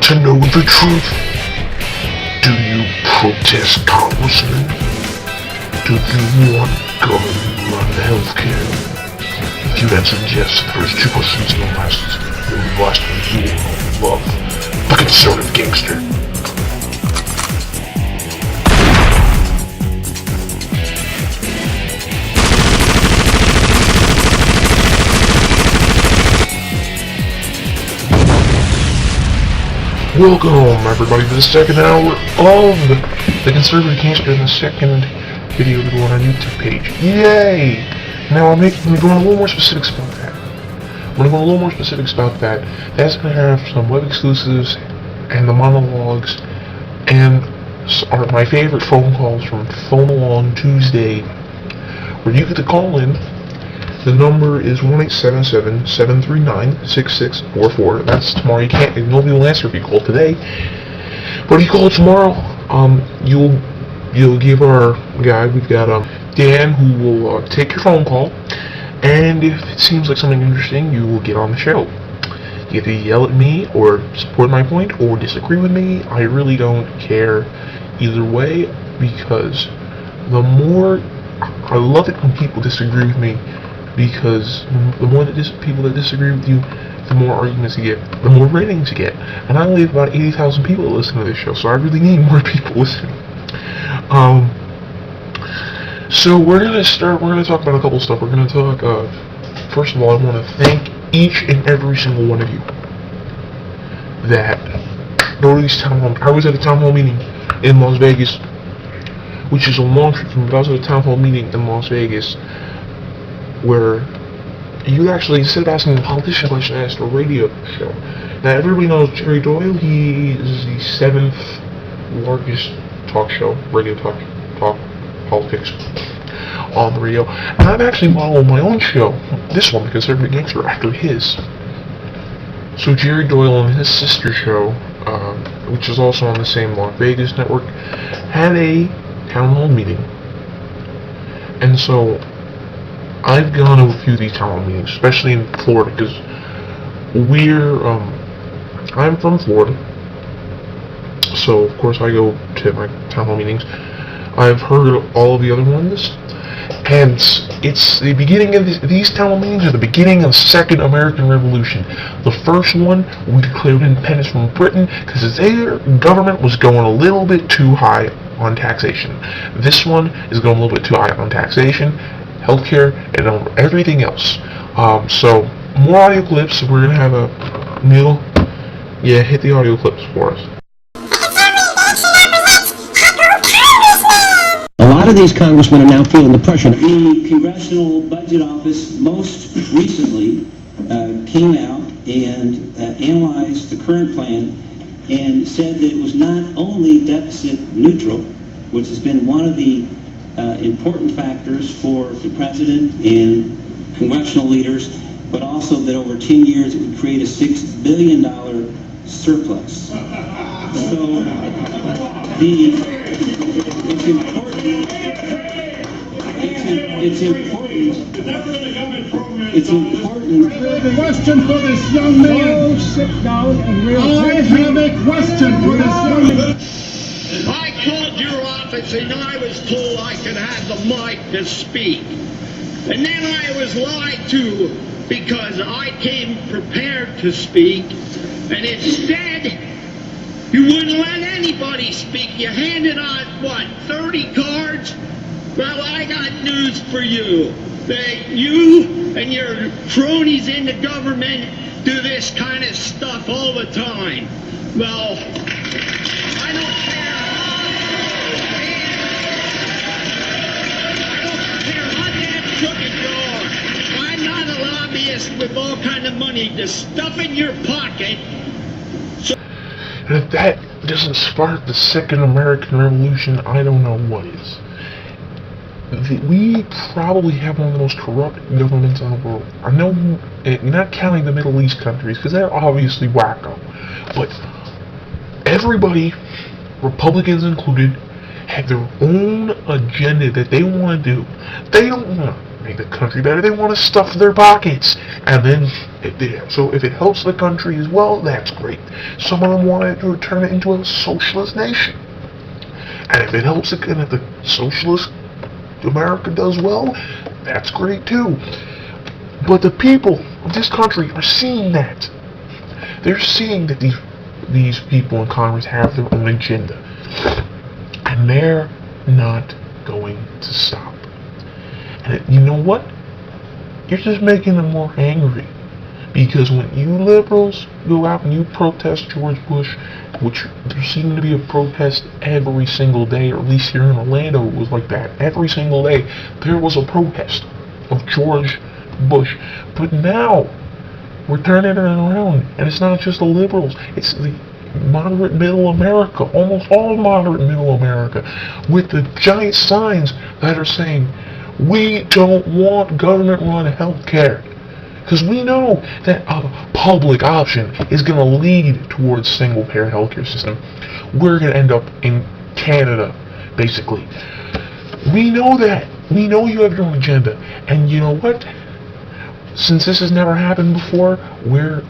want to know the truth? Do you protest, Congressman? Do you want government-run healthcare? If you answered yes to the first two questions, the last one you will love the Conservative Gangster. Welcome everybody to the second hour of the Conservative Gangsta and the second video to go on our YouTube page. Yay! Now I'm going to go on a little more specifics about that. That's going to have some web exclusives and the monologues and are my favorite phone calls from Phone Along Tuesday, where you get to call in. The number is 1-877-739-6644. That's tomorrow. Nobody will answer if you call today. But if you call tomorrow, you'll give our guy, we've got Dan, who will take your phone call, and if it seems like something interesting, you will get on the show. You get to yell at me, or support my point, or disagree with me. I really don't care either way, because the more, I love it when people disagree with me, because the more people that disagree with you, the more arguments you get, the more ratings you get. And I only have about 80,000 people that listen to this show, so I really need more people listening. So we're going to talk about a couple stuff. We're going to talk, first of all, I want to thank each and every single one of you that go to these town hall. I was at a town hall meeting in Las Vegas, which is a long trip from me, but I was at a town hall meeting in Las Vegas, where you actually, instead of asking a politician question, asked a radio show. Now, everybody knows Jerry Doyle. He is the 7th largest radio talk politics on the radio. And I've actually modeled my own show, this one, the Conservative Gangsta, after his. So Jerry Doyle and his sister show, which is also on the same Las Vegas network, had a town hall meeting. And so I've gone to a few of these town hall meetings, especially in Florida, because I'm from Florida, so of course I go to my town hall meetings. I've heard of all of the other ones, and it's the beginning of these town hall meetings are the beginning of the Second American Revolution. The first one, we declared independence from Britain because their government was going a little bit too high on taxation. This one is going a little bit too high on taxation, healthcare, and everything else. So, more audio clips. We're going to have Neil, hit the audio clips for us. A lot of these congressmen are now feeling the pressure. The Congressional Budget Office most recently came out and analyzed the current plan and said that it was not only deficit neutral, which has been one of the important factors for the president and congressional leaders, but also that over 10 years it would create a $6 billion surplus. So it's important. The question for this young man. Sit down and I have a question for this young man. I called your office and I was told I could have the mic to speak. And then I was lied to because I came prepared to speak, and instead you wouldn't let anybody speak. You handed out, 30 cards? Well, I got news for you. That you and your cronies in the government do this kind of stuff all the time. Well, I don't care how damn crooked you are. I'm not a lobbyist with all kind of money to stuff in your pocket. And if that doesn't spark the Second American Revolution, I don't know what is. We probably have one of the most corrupt governments in the world. I know, not counting the Middle East countries, because they're obviously wacko. But everybody, Republicans included, have their own agenda that they want to do. They don't want make the country better. They want to stuff their pockets. And then, if it helps the country as well, that's great. Some of them want to turn it into a socialist nation. And if it helps and if the socialist America does well, that's great too. But the people of this country are seeing that. They're seeing that these people in Congress have their own agenda. And they're not going to stop. And you know what? You're just making them more angry. Because when you liberals go out and you protest George Bush, which there seemed to be a protest every single day, or at least here in Orlando it was like that. Every single day there was a protest of George Bush. But now we're turning it around, and it's not just the liberals, it's the moderate middle America, almost all moderate middle America, with the giant signs that are saying, we don't want government-run health care. Because we know that a public option is going to lead towards single-payer healthcare system. We're going to end up in Canada, basically. We know that. We know you have your own agenda. And you know what? Since this has never happened before, we're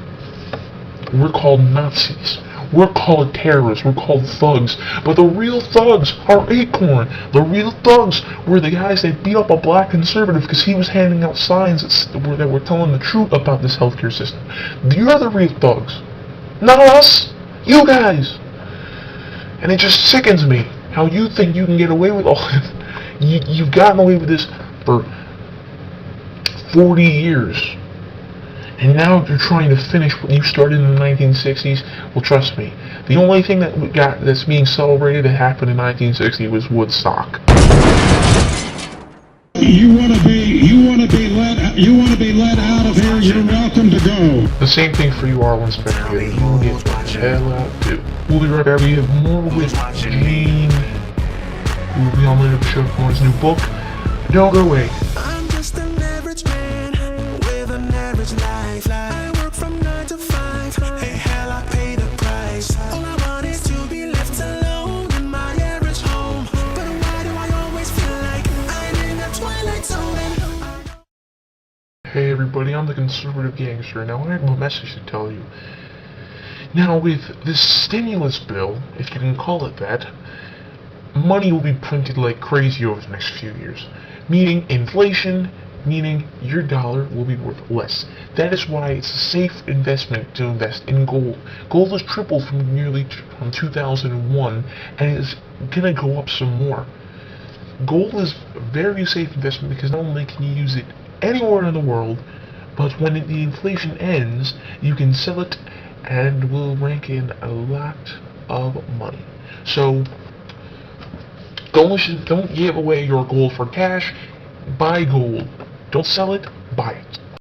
called Nazis. We're called terrorists. We're called thugs. But the real thugs are Acorn. The real thugs were the guys that beat up a black conservative because he was handing out signs that were telling the truth about this healthcare system. You're the real thugs. Not us. You guys. And it just sickens me how you think you can get away with all this. You've gotten away with this for 40 years. And now you're trying to finish what you started in the 1960s. Well, trust me, the only thing that's being celebrated that happened in 1960 was Woodstock. You want to be let out of here. You're welcome to go. The same thing for you, Arlen Spector. You get the hell out too. We'll be right back. We have more with Gene. We'll be on later to show for his new book. Don't go away. I'm just an average man with an average life. I work from 9 to 5. Hey, hell, I pay the price. All I want is to be left alone in my average home. But why do I always feel like I'm in a twilight zone? Hey everybody, I'm the Conservative Gangster. Now I have a message to tell you. Now with this stimulus bill, if you can call it that, money will be printed like crazy over the next few years. Meaning inflation, meaning your dollar will be worth less. That is why it's a safe investment to invest in gold. Gold has tripled from 2001 and is going to go up some more. Gold is a very safe investment because not only can you use it anywhere in the world, but when the inflation ends, you can sell it and will rank in a lot of money. So don't give away your gold for cash. Buy gold. Don't sell it, buy it.